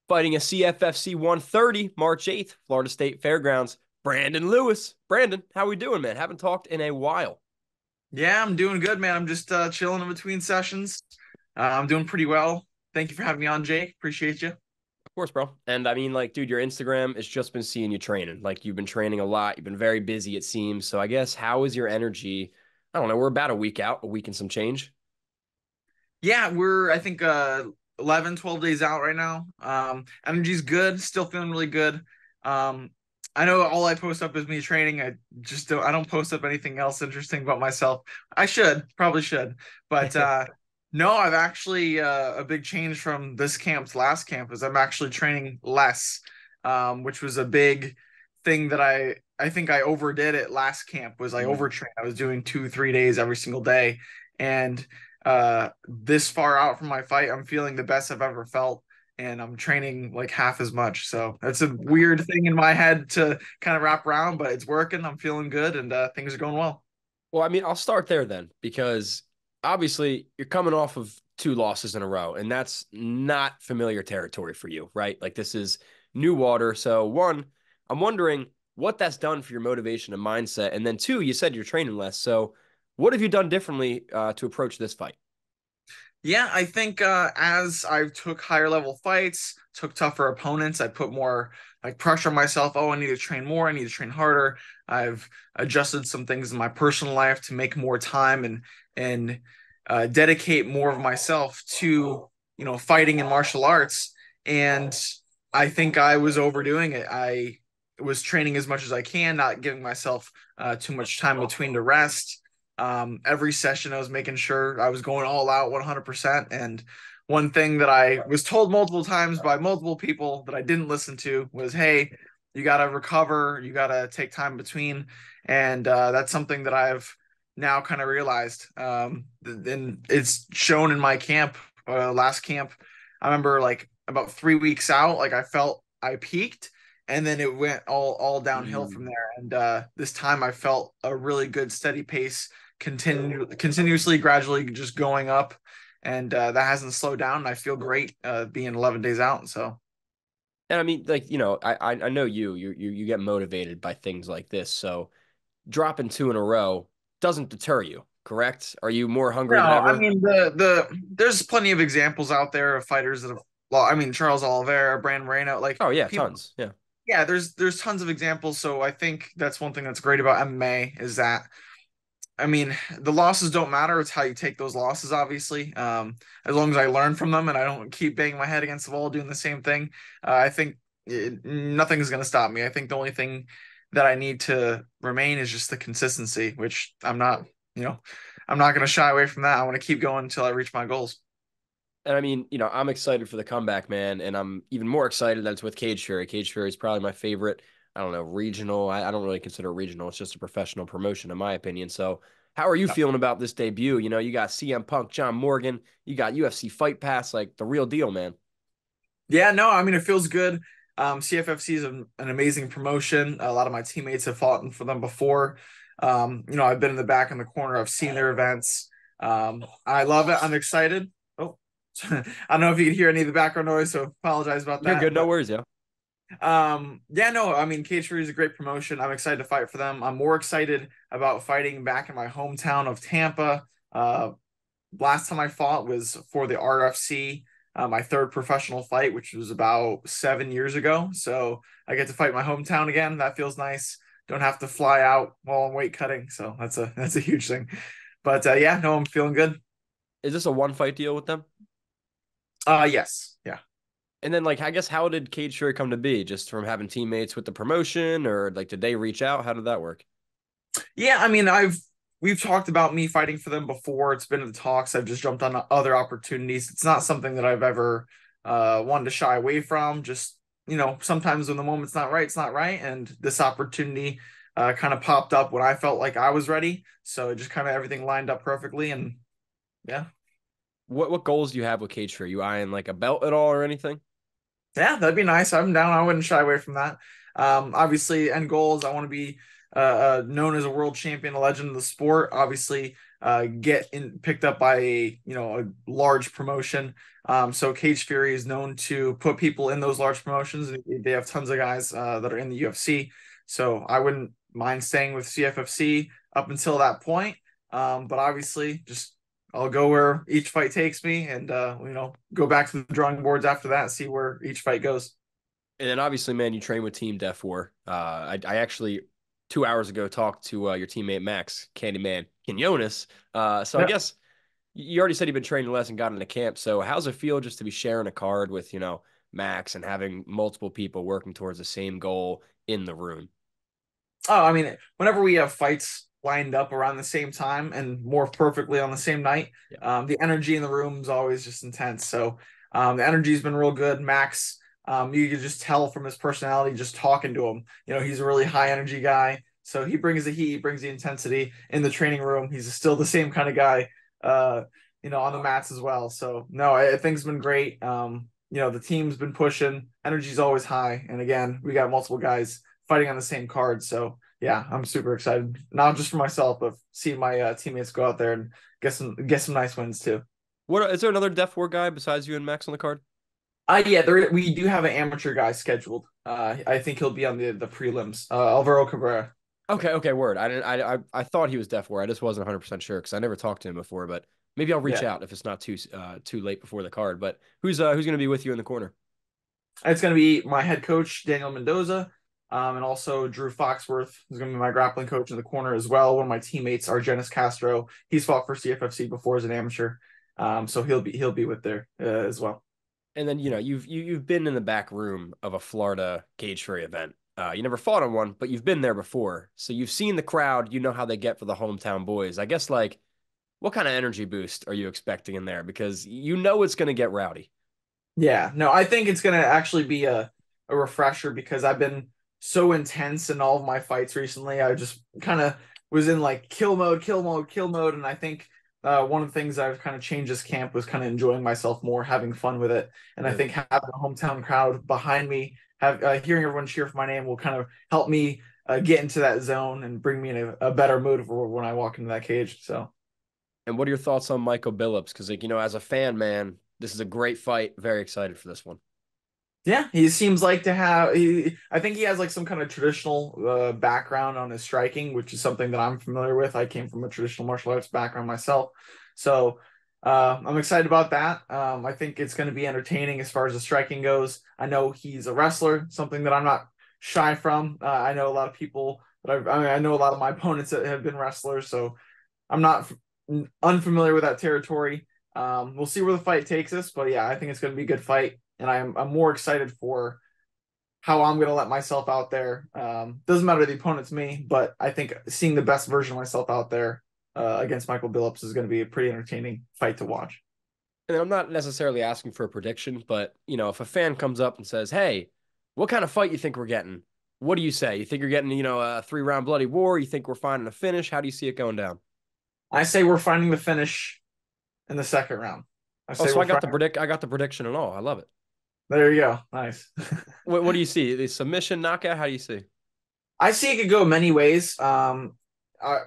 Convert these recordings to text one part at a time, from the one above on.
Fighting a CFFC 130, March 8th, Florida State Fairgrounds, Brandon Lewis. Brandon, how we doing, man? Haven't talked in a while. Yeah, I'm doing good, man. I'm just chilling in between sessions. I'm doing pretty well. Thank you for having me on, Jake. Appreciate you. Of course, bro. And I mean, like, dude, your Instagram has just been seeing you training. Like, you've been training a lot. You've been very busy, it seems. So I guess, how is your energy? I don't know. We're about a week out, a week and some change. Yeah, I think 11, 12 days out right now. Energy's good, still feeling really good. Um, I know all I post up is me training. I don't post up anything else interesting about myself. I should, probably should. But no, I've actually a big change from this camp to last camp is I'm actually training less, which was a big thing that I think I overdid at last camp was I Mm. overtrained. I was doing 2, 3 days every single day. And this far out from my fight, I'm feeling the best I've ever felt, and I'm training like half as much. So that's a weird thing in my head to kind of wrap around, but it's working. I'm feeling good, and things are going well. Well, I mean, I'll start there then, because obviously you're coming off of two losses in a row, and that's not familiar territory for you, right? Like, this is new water. So, one, I'm wondering what that's done for your motivation and mindset. And then two, you said you're training less. So, what have you done differently to approach this fight? Yeah, I think as I took higher level fights, took tougher opponents, I put more like pressure on myself. Oh, I need to train more. I need to train harder. I've adjusted some things in my personal life to make more time and dedicate more of myself to fighting and martial arts. And I think I was overdoing it. I was training as much as I can, not giving myself too much time between to rest. Every session I was making sure I was going all out 100%. And one thing that I was told multiple times by multiple people that I didn't listen to was, hey, you got to recover, you got to take time between. And that's something that I've now kind of realized. And it's shown in my camp, last camp. I remember like about 3 weeks out, like I felt I peaked, and then it went all downhill from Mm. there. And this time I felt a really good steady pace continuously, gradually just going up, and that hasn't slowed down. And I feel great being 11 days out. So And I mean, like, I know you get motivated by things like this. So, dropping two in a row doesn't deter you, correct? Are you more hungry than no, I ever? mean there's plenty of examples out there of fighters that have. Well, I mean Charles Oliveira, Brand Moreno, like Oh, yeah, people. tons. Yeah. Yeah, there's tons of examples. So I think that's one thing that's great about MMA is that I mean, the losses don't matter. It's how you take those losses, obviously. As long as I learn from them and I don't keep banging my head against the wall doing the same thing, I think nothing's going to stop me. I think the only thing that I need to remain is just the consistency, which you know, I'm not going to shy away from that. I want to keep going until I reach my goals. And I mean, I'm excited for the comeback, man. And I'm even more excited that it's with Cage Fury. Cage Fury is probably my favorite, I don't know, regional. I don't really consider it regional. It's just a professional promotion, in my opinion. So, how are you feeling about this debut? You got CM Punk, John Morgan, you got UFC Fight Pass, like the real deal, man. Yeah, no, I mean it feels good. CFFC is an amazing promotion. A lot of my teammates have fought for them before. I've been in the back in the corner. I've seen their events. I love it. I'm excited. Oh, I don't know if you can hear any of the background noise, so apologize about You're that. good, no But worries, yo. yeah, no, I mean Cage Fury is a great promotion. I'm excited to fight for them. I'm more excited about fighting back in my hometown of Tampa. Last time I fought was for the RFC, my third professional fight, which was about 7 years ago. So I get to fight my hometown again. That feels nice. Don't have to fly out while I'm weight cutting. So that's a huge thing. But yeah, no, I'm feeling good. Is this a one fight deal with them? Yes, yeah. And then, like, I guess, how did Cage Fury come to be? Just from having teammates with the promotion, or like, did they reach out? How did that work? Yeah, I mean, we've talked about me fighting for them before. It's been in the talks. I've just jumped on other opportunities. It's not something that I've ever wanted to shy away from. Just, sometimes when the moment's not right, it's not right. And this opportunity kind of popped up when I felt like I was ready. So it just kind of everything lined up perfectly. And yeah. What goals do you have with Cage Fury? You eyeing like a belt at all or anything? Yeah, that'd be nice. I'm down. I wouldn't shy away from that. Obviously, end goals. I want to be known as a world champion, a legend of the sport, obviously picked up by a large promotion. So Cage Fury is known to put people in those large promotions. They have tons of guys that are in the UFC. So I wouldn't mind staying with CFFC up until that point. But obviously, just I'll go where each fight takes me, and go back to the drawing boards after that, see where each fight goes. And then obviously, man, you train with Team Def War. I actually 2 hours ago talked to your teammate Max Candyman Quinones. So I Yeah. guess you already said you've been training less and got into camp. So how's it feel just to be sharing a card with, Max and having multiple people working towards the same goal in the room? Oh, I mean, whenever we have fights lined up around the same time and more perfectly on the same night, Yeah. the energy in the room is always just intense. So the energy's been real good. Max, you can just tell from his personality just talking to him. He's a really high energy guy. So he brings the heat, he brings the intensity in the training room. He's still the same kind of guy, on the mats as well. So no, I think it's been great. The team's been pushing. Energy's always high. And again, we got multiple guys fighting on the same card. So yeah, I'm super excited, not just for myself, but seeing my teammates go out there and get some nice wins too. What is there another Def War guy besides you and Max on the card? Yeah, we do have an amateur guy scheduled. I think he'll be on the prelims. Alvaro Cabrera. Okay, okay, word. I didn't. I thought he was Def War. I just wasn't 100% sure because I never talked to him before. But maybe I'll reach Yeah, out if it's not too late before the card. But who's gonna be with you in the corner? it's going to be my head coach Daniel Mendoza, and also Drew Foxworth is going to be my grappling coach in the corner as well. One of my teammates, Argenis Castro, he's fought for CFFC before as an amateur, so he'll be with there as well. And then you've been in the back room of a Florida cage fury event. You never fought on one, but you've been there before, so you've seen the crowd. You know how they get for the hometown boys. I guess like what kind of energy boost are you expecting in there? Because you know it's going to get rowdy. Yeah, no, I think it's gonna actually be a refresher because I've been so intense in all of my fights recently. I just kind of was in like kill mode, kill mode, kill mode, and I think one of the things I've kind of changed this camp was kind of enjoying myself more, having fun with it, and I Yeah. think having a hometown crowd behind me, hearing everyone cheer for my name will kind of help me get into that zone and bring me in a better mood for when I walk into that cage. So. And what are your thoughts on Michael Billups? Because as a fan, man, this is a great fight. Very excited for this one. Yeah, he seems like to have. I think he has like some kind of traditional background on his striking, which is something that I'm familiar with. I came from a traditional martial arts background myself, so I'm excited about that. I think it's going to be entertaining as far as the striking goes. I know he's a wrestler, something that I'm not shy from. I know a lot of people I know a lot of my opponents that have been wrestlers, so I'm not unfamiliar with that territory. We'll see where the fight takes us, but yeah, I think it's going to be a good fight, and I'm more excited for how I'm going to let myself out there. Doesn't matter the opponent's me, but I think seeing the best version of myself out there against Michael Billups is going to be a pretty entertaining fight to watch. And I'm not necessarily asking for a prediction, but if a fan comes up and says, "Hey, what kind of fight you think we're getting?" What do you say? You think you're getting, a 3 round bloody war? You think we're finding a finish? How do you see it going down? I say we're finding the finish in the second round. I Oh, say so we're finding. I got the prediction and all. I love it. There you go. Nice. What do you see? The submission knockout? How do you see? I see it could go many ways. I'm a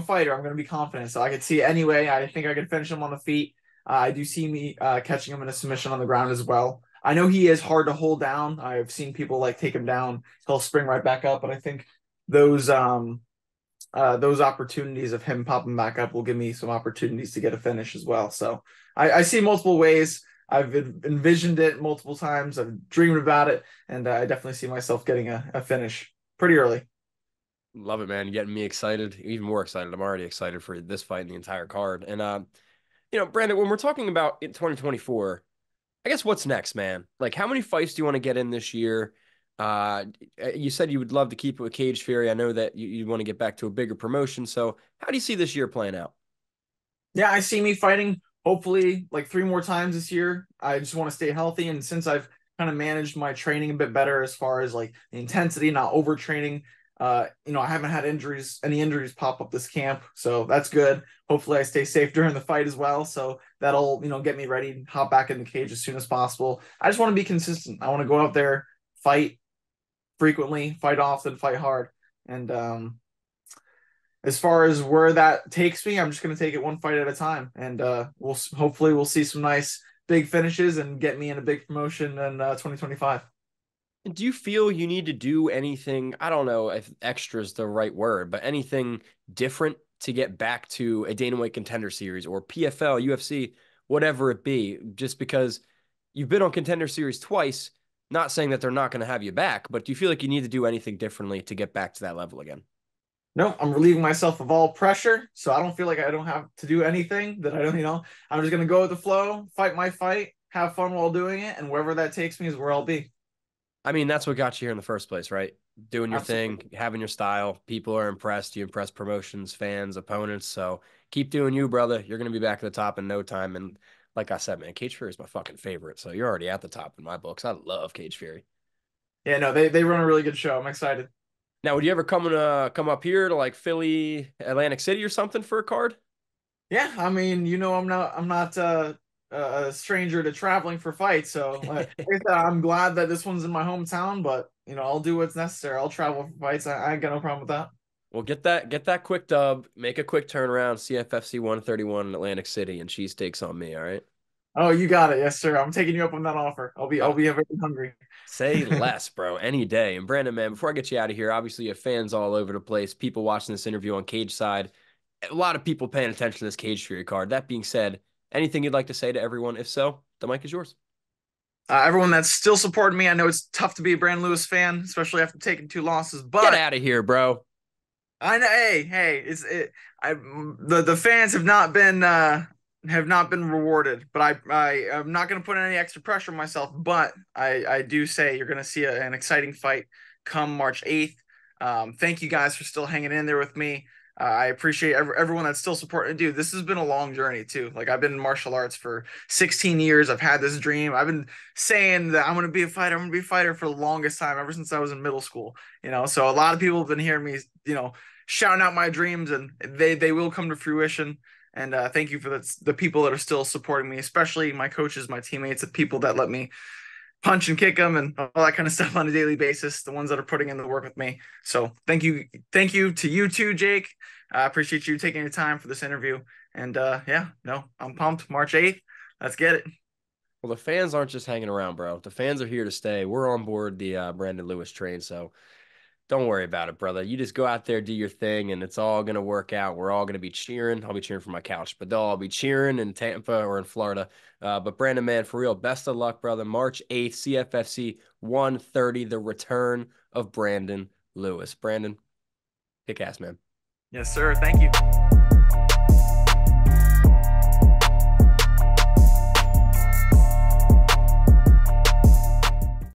fighter. I'm going to be confident, so I could see it anyway. I think I could finish him on the feet. I do see me catching him in a submission on the ground as well. I know he is hard to hold down. I've seen people like take him down. He'll spring right back up, but I think those those opportunities of him popping back up will give me some opportunities to get a finish as well. So I see multiple ways. I've envisioned it multiple times. I've dreamed about it, and I definitely see myself getting a finish pretty early. Love it, man. You're getting me excited, even more excited. I'm already excited for this fight and the entire card. And Brandon, when we're talking about in 2024, I guess what's next, man? Like, how many fights do you want to get in this year? Uh, you said you would love to keep it with Cage Fury. I know that you want to get back to a bigger promotion. So, how do you see this year playing out? Yeah, I see me fighting hopefully like three more times this year. I just want to stay healthy, and since I've kind of managed my training a bit better as far as like the intensity, not overtraining. I haven't had any injuries pop up this camp, so that's good. Hopefully, I stay safe during the fight as well, so that'll get me ready, hop back in the cage as soon as possible. I just want to be consistent. I want to go out there, fight frequently, fight often, fight hard. And as far as where that takes me, I'm just going to take it one fight at a time, and hopefully we'll see some nice big finishes and get me in a big promotion in 2025. And do you feel you need to do anything? I don't know if extra is the right word, but anything different to get back to a Dana White Contender Series or PFL, UFC, whatever it be, just because you've been on Contender Series twice, not saying that they're not going to have you back, but do you feel like you need to do anything differently to get back to that level again? No, I'm relieving myself of all pressure, so I don't feel like I don't have to do anything that I don't, I'm just gonna go with the flow, fight my fight, have fun while doing it, and wherever that takes me is where I'll be. I mean, that's what got you here in the first place, right? Doing your thing, Absolutely. having your style. People are impressed. You impress promotions, fans, opponents. So keep doing you, brother. You're going to be back at the top in no time. And like I said, man, Cage Fury is my fucking favorite. So you're already at the top in my books. I love Cage Fury. Yeah, no, they run a really good show. I'm excited. Now, would you ever come up here to like Philly, Atlantic City or something for a card? Yeah, I mean, I'm not a stranger to traveling for fights, so like I said, I'm glad that this one's in my hometown, but I'll do what's necessary. I'll travel for fights. I ain't got no problem with that. Well, get that quick dub, make a quick turnaround, CFFC 131 in Atlantic City, and cheesesteaks on me, all right? Oh, you got it. Yes, sir. I'm taking you up on that offer. I'll Oh, be very hungry. say less, bro. Any day. And Brandon, man, before I get you out of here, obviously you have fans all over the place, people watching this interview on Cage Side, a lot of people paying attention to this Cage Fury card. That being said, anything you'd like to say to everyone? If so, the mic is yours. Everyone that's still supporting me, I know it's tough to be a Brand Lewis fan, especially after taking two losses, Get but out of here, bro. I know, hey, the fans have not been rewarded, but I'm not going to put any extra pressure on myself. But I do say you're going to see an exciting fight come March 8th. Thank you guys for still hanging in there with me. I appreciate everyone that's still supporting. Dude, this has been a long journey too. Like I've been in martial arts for 16 years. I've had this dream. I've been saying that I'm going to be a fighter. I'm going to be a fighter for the longest time, ever since I was in middle school. So a lot of people have been hearing me, shouting out my dreams, and they will come to fruition. And thank you for the people that are still supporting me, especially my coaches, my teammates, the people that let me punch and kick them and all that kind of stuff on a daily basis, the ones that are putting in the work with me. So thank you to you too, Jake. I appreciate you taking your time for this interview. And yeah, no, I'm pumped. March 8th, let's get it. Well, the fans aren't just hanging around, bro. The fans are here to stay. We're on board the Brandon Lewis train, so don't worry about it, brother. You just go out there, do your thing, and it's all going to work out. We're all going to be cheering. I'll be cheering from my couch, but they'll all be cheering in Tampa or in Florida. But Brandon, man, for real, best of luck, brother. March 8th, CFFC 130, the return of Brandon Lewis. Brandon, kick ass, man. Yes, sir. Thank you.